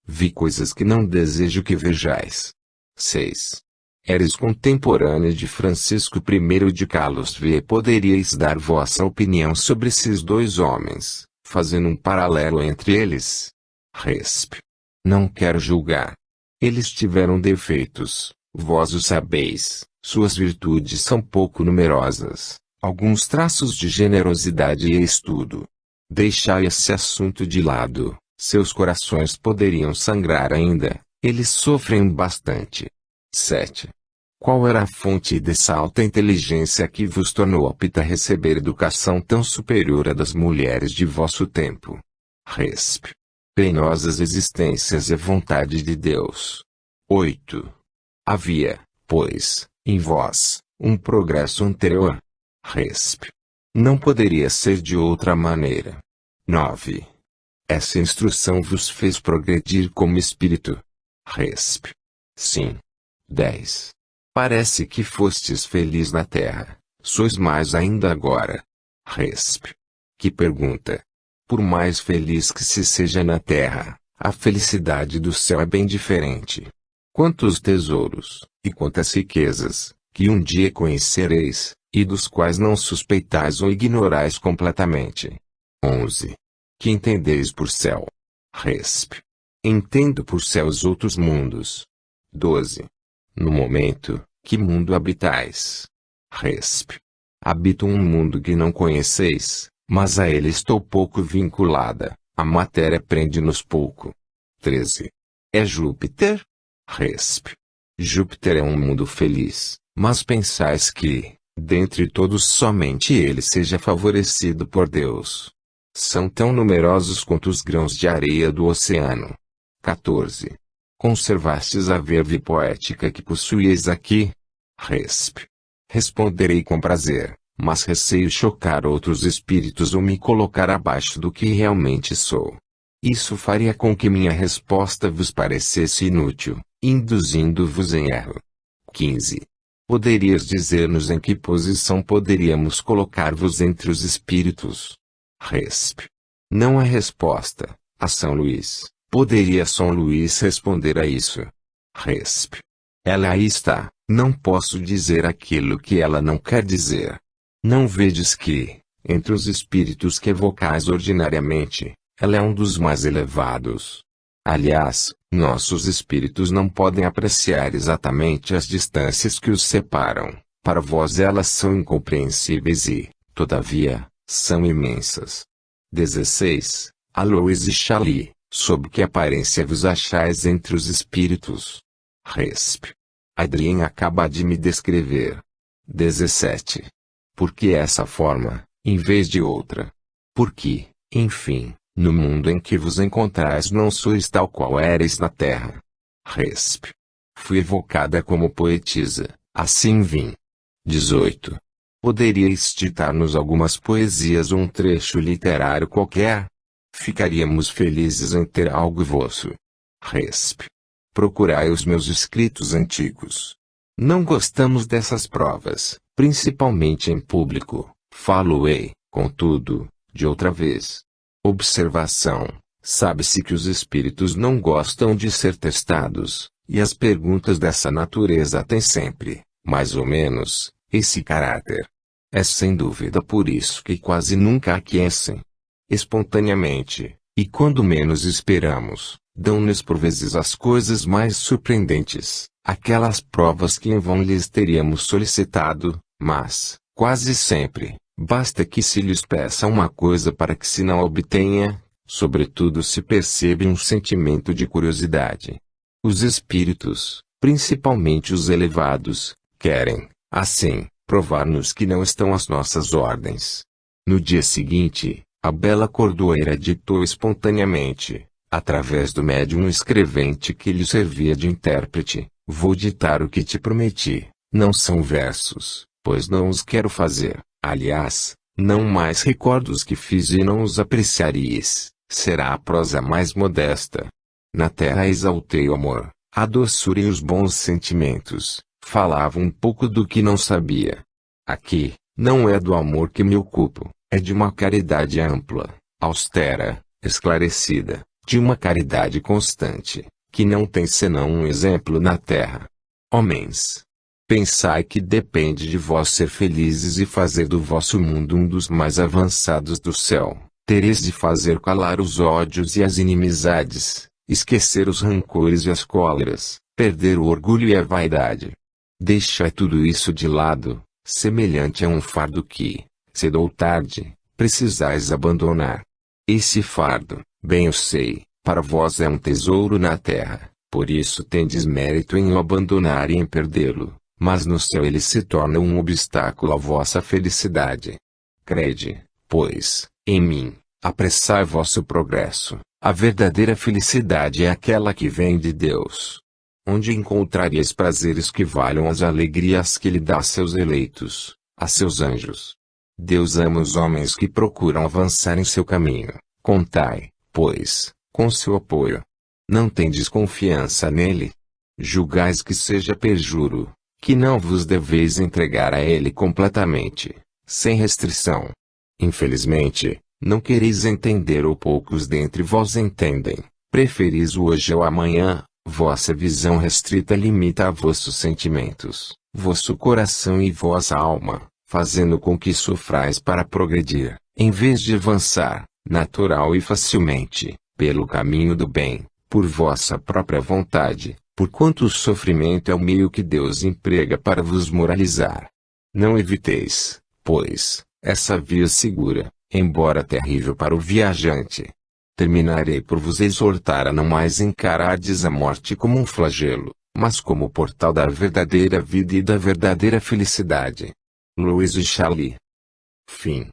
Vi coisas que não desejo que vejais. 6. Eres contemporâneo de Francisco I de Carlos V. Poderíeis dar vossa opinião sobre esses dois homens, fazendo um paralelo entre eles? Resp. Não quero julgar. Eles tiveram defeitos, vós o sabeis, suas virtudes são pouco numerosas, alguns traços de generosidade e estudo. Deixai esse assunto de lado. Seus corações poderiam sangrar ainda, eles sofrem bastante. 7. Qual era a fonte dessa alta inteligência que vos tornou apta a receber educação tão superior à das mulheres de vosso tempo? Resp. Penosas existências e vontade de Deus. 8. Havia, pois, em vós, um progresso anterior. Resp. Não poderia ser de outra maneira. 9. Essa instrução vos fez progredir como espírito? Resp. Sim. 10. Parece que fostes feliz na terra, sois mais ainda agora. Resp. Que pergunta! Por mais feliz que se seja na terra, a felicidade do céu é bem diferente. Quantos tesouros, e quantas riquezas, que um dia conhecereis, e dos quais não suspeitais ou ignorais completamente. 11. Que entendeis por céu? Resp. Entendo por céu os outros mundos. 12. No momento, que mundo habitais? Resp. Habito um mundo que não conheceis, mas a ele estou pouco vinculada, a matéria prende-nos pouco. 13. É Júpiter? Resp. Júpiter é um mundo feliz, mas pensais que, dentre todos somente ele seja favorecido por Deus. São tão numerosos quanto os grãos de areia do oceano. 14. Conservastes a verve poética que possuíeis aqui? Resp. Responderei com prazer, mas receio chocar outros espíritos ou me colocar abaixo do que realmente sou. Isso faria com que minha resposta vos parecesse inútil, induzindo-vos em erro. 15. Poderias dizer-nos em que posição poderíamos colocar-vos entre os espíritos? Resp. Não há resposta, a São Luís. Poderia São Luís responder a isso? Resp. Ela aí está, não posso dizer aquilo que ela não quer dizer. Não vedes que, entre os espíritos que evocais ordinariamente, ela é um dos mais elevados. Aliás, nossos espíritos não podem apreciar exatamente as distâncias que os separam. Para vós elas são incompreensíveis e, todavia, são imensas. 16. Alois e Chali, Sob que aparência vos achais entre os espíritos? Resp. Adrien acaba de me descrever. 17. Por que essa forma, em vez de outra? Porque, enfim, no mundo em que vos encontrais não sois tal qual éreis na terra. Resp. Fui evocada como poetisa, assim vim. 18. Poderíeis ditar-nos algumas poesias ou um trecho literário qualquer? Ficaríamos felizes em ter algo vosso. Resp. Procurai os meus escritos antigos. Não gostamos dessas provas, principalmente em público. Falo-ei, contudo, de outra vez. Observação: sabe-se que os espíritos não gostam de ser testados, e as perguntas dessa natureza têm sempre, mais ou menos, esse caráter. É sem dúvida por isso que quase nunca aquecem. Espontaneamente, e quando menos esperamos, dão-nos por vezes as coisas mais surpreendentes, aquelas provas que em vão lhes teríamos solicitado, mas, quase sempre, basta que se lhes peça uma coisa para que se não a obtenha, sobretudo se percebe um sentimento de curiosidade. Os espíritos, principalmente os elevados, querem, assim, provar-nos que não estão às nossas ordens. No dia seguinte, a bela cordoeira ditou espontaneamente, através do médium escrevente que lhe servia de intérprete: vou ditar o que te prometi. Não são versos, pois não os quero fazer. Aliás, não mais recordo os que fiz e não os apreciareis. Será a prosa mais modesta. Na terra exaltei o amor, a doçura e os bons sentimentos. Falava um pouco do que não sabia. Aqui, não é do amor que me ocupo, é de uma caridade ampla, austera, esclarecida, de uma caridade constante, que não tem senão um exemplo na terra. Homens, pensai que depende de vós ser felizes e fazer do vosso mundo um dos mais avançados do céu. Tereis de fazer calar os ódios e as inimizades, esquecer os rancores e as cóleras, perder o orgulho e a vaidade. Deixai tudo isso de lado, semelhante a um fardo que, cedo ou tarde, precisais abandonar. Esse fardo, bem eu sei, para vós é um tesouro na terra, por isso tendes mérito em o abandonar e em perdê-lo, mas no céu ele se torna um obstáculo à vossa felicidade. Crede, pois, em mim, apressai vosso progresso. A verdadeira felicidade é aquela que vem de Deus. Onde encontrareis prazeres que valham as alegrias que Ele dá a seus eleitos, a seus anjos. Deus ama os homens que procuram avançar em seu caminho. Contai, pois, com seu apoio. Não tendes confiança nele? Julgais que seja perjuro, que não vos deveis entregar a ele completamente, sem restrição. Infelizmente, não quereis entender ou poucos dentre vós entendem. Preferis o hoje ao amanhã. Vossa visão restrita limita a vossos sentimentos, vosso coração e vossa alma, fazendo com que sofrais para progredir, em vez de avançar, natural e facilmente, pelo caminho do bem, por vossa própria vontade, porquanto o sofrimento é o meio que Deus emprega para vos moralizar. Não eviteis, pois, essa via segura, embora terrível para o viajante. Terminarei por vos exortar a não mais encarardes a morte como um flagelo, mas como o portal da verdadeira vida e da verdadeira felicidade. Louise Shelley. Fim.